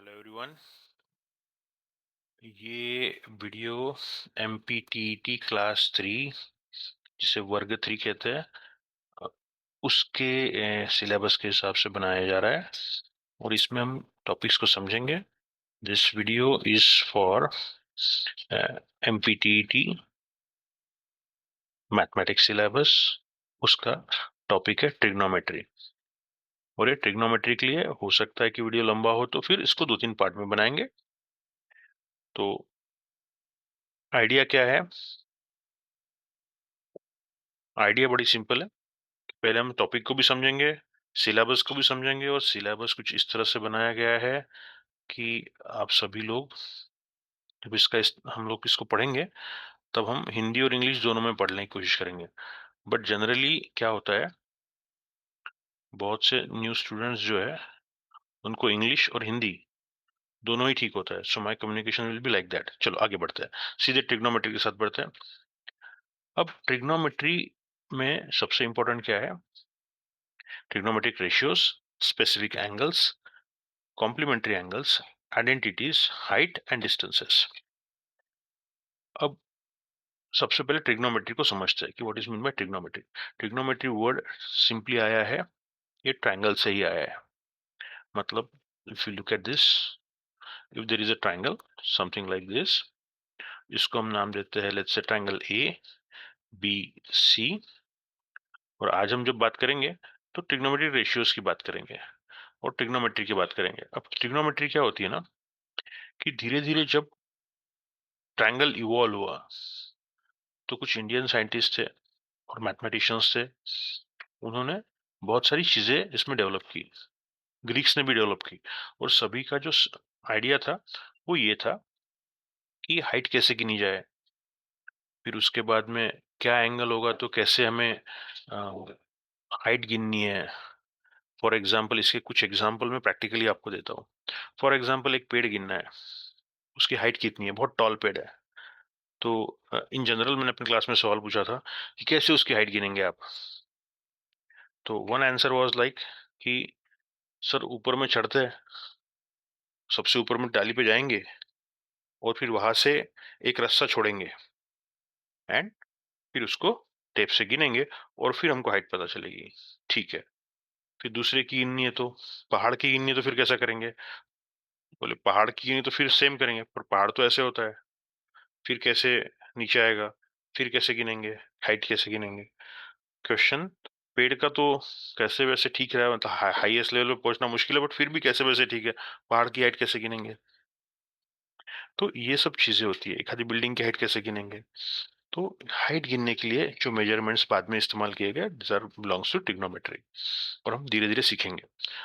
Hello everyone. ये video MPTET class 3 जिसे वर्ग 3 कहते हैं अ, उसके सिलेबस के हिसाब से बनाया जा रहा है और इसमें हम टॉपिक्स को समझेंगे। This video is for MPTET mathematics syllabus. उसका टॉपिक है ट्रिग्नोमेट्री और ये ट्रिग्नोमेट्री के लिए हो सकता है कि वीडियो लंबा हो, तो फिर इसको 2-3 पार्ट में बनाएंगे। तो आइडिया क्या है? आइडिया बड़ी सिंपल है। पहले हम टॉपिक को भी समझेंगे, सिलेबस को भी समझेंगे और सिलेबस कुछ इस तरह से बनाया गया है कि आप सभी लोग जब हम लोग इसको पढ़ेंगे तब हम हिंदी और इंग्लिश दोनों में पढ़ने की कोशिश करेंगे। बट जनरली क्या होता है, बहुत से न्यू स्टूडेंट्स जो है उनको इंग्लिश और हिंदी दोनों ही ठीक होता है। So my communication will be like that. चलो आगे बढ़ते हैं, सीधे ट्रिग्नोमेट्री के साथ बढ़ते हैं। अब ट्रिग्नोमेट्री में सबसे इंपॉर्टेंट क्या है? Trigonometric ratios, specific angles, complementary angles, identities, height and distances। अब सबसे पहले ट्रिग्नोमेट्री को समझते हैं कि what is mean by trigonometry. Trigonometry word simply आया है, ये ट्रायंगल से ही आया है। मतलब if you look at this, if there is a triangle something like this, इसको हम नाम देते हैं लेट्स से ट्रायंगल ABC। और आज हम जब बात करेंगे तो ट्रिग्नोमेट्री रेशियोज की बात करेंगे और ट्रिग्नोमेट्री की बात करेंगे। अब ट्रिग्नोमेट्री क्या होती है ना, कि धीरे धीरे जब ट्रायंगल इवॉल्व हुआ तो कुछ इंडियन साइंटिस्ट थे और मैथमेटिशियंस थे, उन्होंने बहुत सारी चीजें इसमें डेवलप की। ग्रीक्स ने भी डेवलप की और सभी का जो आइडिया था वो ये था कि हाइट कैसे गिनी जाए, फिर उसके बाद में क्या एंगल होगा तो कैसे हमें हाइट गिननी है। फॉर एग्जाम्पल, इसके कुछ एग्जाम्पल मैं प्रैक्टिकली आपको देता हूँ। फॉर एग्जाम्पल, एक पेड़ गिनना है, उसकी हाइट कितनी है, बहुत टॉल पेड़ है। तो इन जनरल मैंने अपनी क्लास में सवाल पूछा था कि कैसे उसकी हाइट गिनेंगे आप। तो वन आंसर वाज लाइक कि सर ऊपर में चढ़ते हैं, सबसे ऊपर में डाली पे जाएंगे और फिर वहां से एक रस्सा छोड़ेंगे एंड फिर उसको टेप से गिनेंगे और फिर हमको हाइट पता चलेगी। ठीक है, फिर दूसरे की गिननी है तो पहाड़ की गिननी है तो फिर कैसा करेंगे? बोले पहाड़ की गिननी तो फिर सेम करेंगे, पर पहाड़ तो ऐसे होता है, फिर कैसे नीचे आएगा, फिर कैसे गिनेंगे, हाइट कैसे गिनेंगे? क्वेश्चन पेड़ का तो कैसे वैसे ठीक रहा है, मतलब हाईएस्ट लेवल पे पहुंचना मुश्किल है, बट फिर भी कैसे वैसे ठीक है। पहाड़ की हाइट कैसे गिनेंगे? तो ये सब चीजें होती है। एक आधी बिल्डिंग की हाइट कैसे गिनेंगे? तो हाइट गिनने के लिए जो मेजरमेंट्स बाद में इस्तेमाल किए गए this are belongs to trigonometry और हम धीरे धीरे सीखेंगे।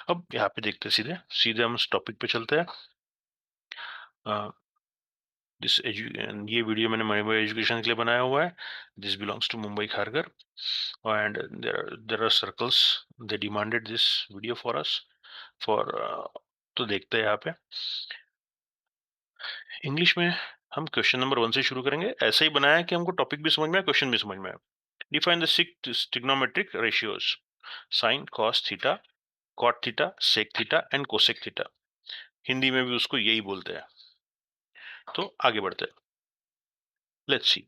अब यहाँ पे देखते हैं, सीधे सीधे हम इस टॉपिक पे चलते हैं। दिस ये वीडियो मैंने मुंबई एजुकेशन के लिए बनाया हुआ है। This belongs to Mumbai Kharghar and there are circles they demanded this video for us for तो देखते हैं यहाँ पे इंग्लिश में। हम क्वेश्चन नंबर 1 से शुरू करेंगे। ऐसे ही बनाया है कि हमको टॉपिक भी समझ में आए, क्वेश्चन भी समझ में आए। Define the six trigonometric ratios, sine cos theta, cot theta, sec theta and cosec theta. Hindi में भी उसको यही बोलते हैं। तो आगे बढ़ते हैं, let's see.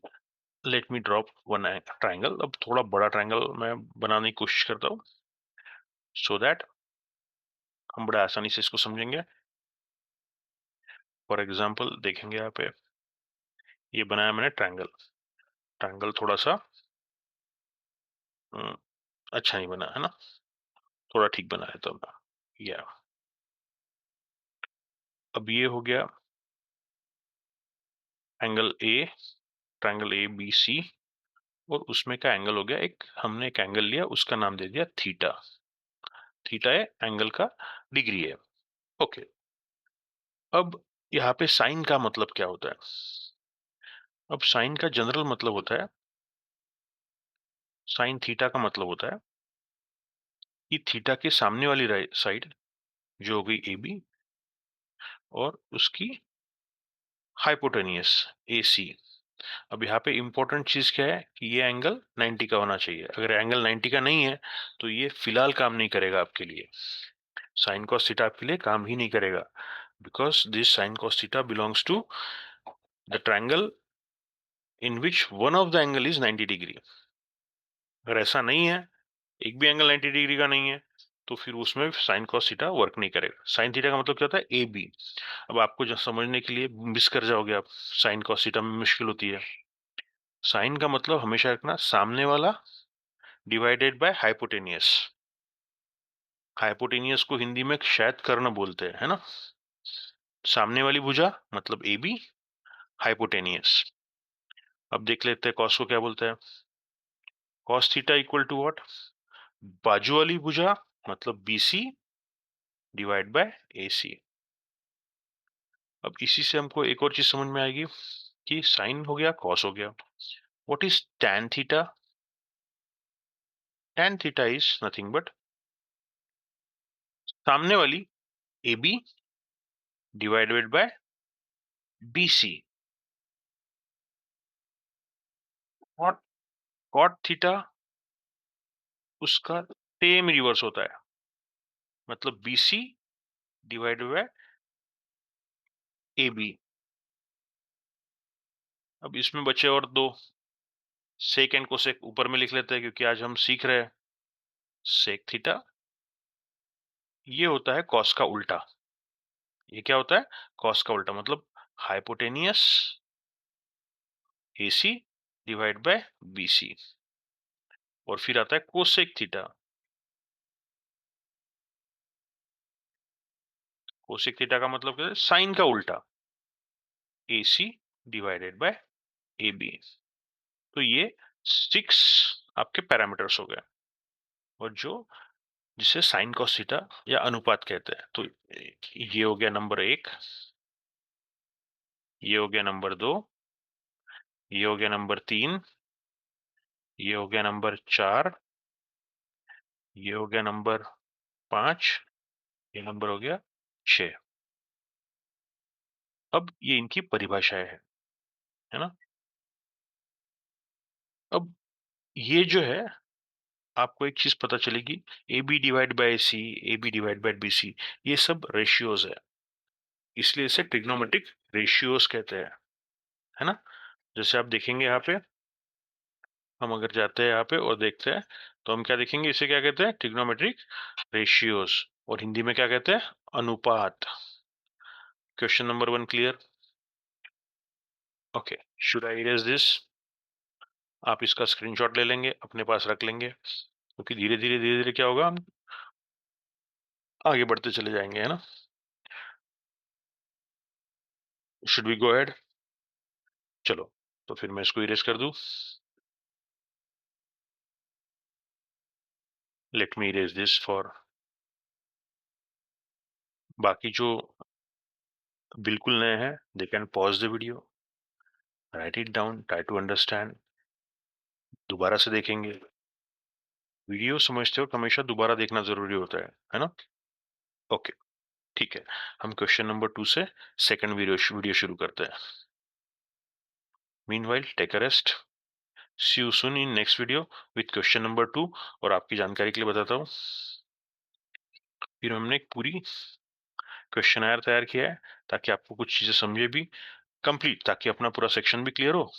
Let me drop one triangle. अब थोड़ा बड़ा ट्राइंगल मैं बनाने की कोशिश करता हूँ सो दैट हम बड़े आसानी से इसको समझेंगे। फॉर एग्जाम्पल देखेंगे यहाँ पे, ये बनाया मैंने ट्रायंगल। ट्रायंगल थोड़ा सा अच्छा नहीं बना है ना, थोड़ा ठीक बना है। तो या अब ये हो गया एंगल ए, ट्रायंगल ABC और उसमें का एंगल हो गया एक, हमने एक एंगल लिया उसका नाम दे दिया थीटा। थीटा है एंगल का डिग्री है। ओके, अब यहाँ पे साइन का मतलब क्या होता है? अब साइन का जनरल मतलब होता है, साइन थीटा का मतलब होता है कि थीटा के सामने वाली साइड जो हो गई AB और उसकी हाइपोटेनियस AC। अब यहाँ पे इंपॉर्टेंट चीज क्या है कि ये एंगल 90 का होना चाहिए। अगर एंगल 90 का नहीं है तो ये फिलहाल काम नहीं करेगा आपके लिए, साइन कॉस थीटा आपके लिए काम ही नहीं करेगा। because this sin cos theta belongs to the triangle in which one of the angle is 90 degree. अगर ऐसा नहीं है, एक भी एंगल 90 डिग्री का नहीं है, तो फिर उसमें साइन कॉस थीटा वर्क नहीं करेगा। साइन थीटा का मतलब क्या होता है, ए बी। अब आपको जो समझने के लिए मिस कर जाओगे आप, साइन कॉस थीटा में मुश्किल होती है। साइन का मतलब हमेशा रखना सामने वाला डिवाइडेड बाय हाइपोटेनियस। हाइपोटेनियस को हिंदी में शायद कर्ण बोलते हैं, है ना। सामने वाली भुजा मतलब ए बी, हाइपोटेनियस। अब देख लेते हैं कॉस को क्या बोलते हैं। Cos theta equal to what, बाजू वाली भुजा मतलब B C divide by A C. अब इसी से हमको एक और चीज समझ में आएगी कि साइन हो गया, कॉस हो गया। What is tan theta? tan theta is nothing but सामने वाली A B divided by B C. और cot थीटा उसका सेम रिवर्स होता है, मतलब B C divided by A B. अब इसमें बचे और दो, सेक एंड कोसेक ऊपर में लिख लेते हैं क्योंकि आज हम सीख रहे हैं। सेक थीटा ये होता है कॉस का उल्टा। ये क्या होता है, कॉस का उल्टा, मतलब hypotenuse AC divide by BC। और फिर आता है कोसेक थीटा। कोसेक थीटा का मतलब क्या है, साइन का उल्टा, AC डिवाइडेड बाय AB। तो ये 6 आपके पैरामीटर्स हो गए, और जो जिसे साइन कॉस थीटा या अनुपात कहते हैं। तो ये हो गया नंबर 1, ये हो गया नंबर 2, ये हो गया नंबर 3, ये हो गया नंबर 4, ये हो गया नंबर 5, ये नंबर हो गया 6। अब ये इनकी परिभाषाएं है ना। अब ये जो है, आपको एक चीज पता चलेगी, A B divide by C, A B divide by B C, ये सब रेशियोज है, इसलिए इसे ट्रिग्नोमेट्रिक रेशियोज कहते हैं, है ना। जैसे आप देखेंगे यहाँ पे, हम अगर जाते हैं यहाँ पे और देखते हैं, तो हम क्या देखेंगे, इसे क्या कहते हैं, ट्रिग्नोमेट्रिक रेशियोज। और हिंदी में क्या कहते हैं, अनुपात। Question number 1 clear? Okay, should I erase this? आप इसका स्क्रीनशॉट ले लेंगे, अपने पास रख लेंगे, क्योंकि धीरे धीरे क्या होगा, हम आगे बढ़ते चले जाएंगे, है ना। Should we go ahead? चलो, तो फिर मैं इसको इरेज कर दूं। Let me erase this for. बाकी जो बिल्कुल नए हैं, they can pause the video, write it down, try to understand, दोबारा से देखेंगे। वीडियो समझते हो हमेशा दोबारा देखना जरूरी होता है ना। ओके, ठीक है, हम क्वेश्चन नंबर 2 से सेकंड वीडियो शुरू करते हैं। Meanwhile take a rest, see you soon in next video with question number 2। और आपकी जानकारी के लिए बताता हूँ, फिर हमने एक पूरी क्वेश्चन तैयार किया है, ताकि आपको कुछ चीजें समझे भी कंप्लीट, ताकि अपना पूरा सेक्शन भी क्लियर हो,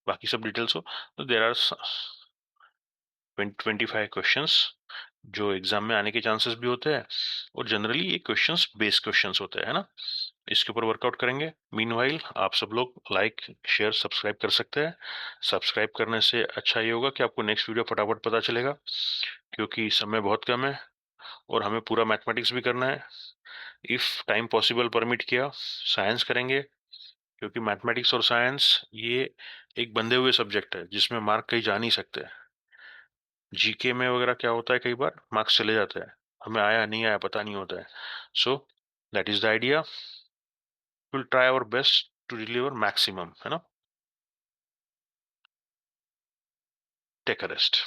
बाकी सब डिटेल्स हो। तो देर आर 25 क्वेश्चंस जो एग्जाम में आने के चांसेस भी होते हैं, और जनरली ये क्वेश्चंस बेस क्वेश्चंस होते हैं, है ना। इसके ऊपर वर्कआउट करेंगे। मीनवाइल आप सब लोग लाइक शेयर सब्सक्राइब कर सकते हैं। सब्सक्राइब करने से अच्छा ये होगा कि आपको नेक्स्ट वीडियो फटाफट पता चलेगा, क्योंकि समय बहुत कम है और हमें पूरा मैथमेटिक्स भी करना है। इफ टाइम पॉसिबल परमिट किया, साइंस करेंगे, क्योंकि मैथमेटिक्स और साइंस ये एक बंधे हुए सब्जेक्ट है, जिसमें मार्क कहीं जा नहीं सकते। जीके में वगैरह क्या होता है, कई बार मार्क्स चले जाते हैं, हमें आया नहीं आया पता नहीं होता है। So that is the idea, will try our best to deliver maximum, है ना। Take a rest.